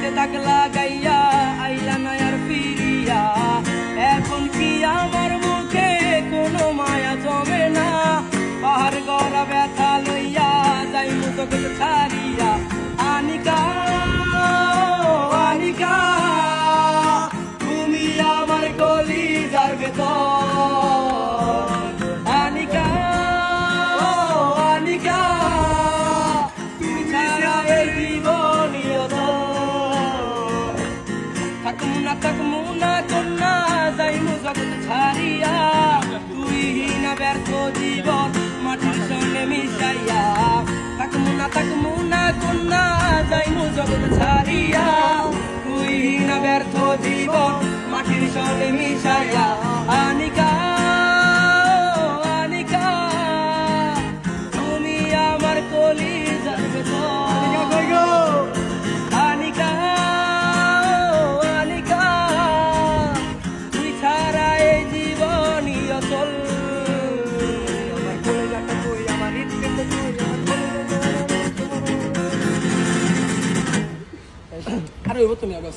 বুকে দাগ লাগাইয়া আইলা না আর ফিরিয়া, এখন কি আমার মুখে কোনো মায়া জমে না? পাহাড় গড়া ব্যথা লইয়া যাই মুতকে ছাড়িয়া। আনিকা আনিকা তুমি আমার কলিজার ভেতর, আনিকা আনিকা তুমি ছাড়া এই জীবনিয়ত। থাকমু না কন্যা যাইমু জগৎ ছাড়িয়া, তুই না ব্যর্থ জীবন মাটির সঙ্গে মিশাইয়া। থাকমু না কন্যা যাইমু জগৎ ছাড়িয়া, তুই না ব্যর্থ জীবন মাটির সঙ্গে মিশাইয়া। আনিকা আনিকা তুমি আমার কলিজার ভেতর, আনিকা আনিকা তুই ছাড়া এই জীবনই অচল। আমার কলিজাটা তুই, আমার হৃদপিণ্ড তুই, আর তুমি আবার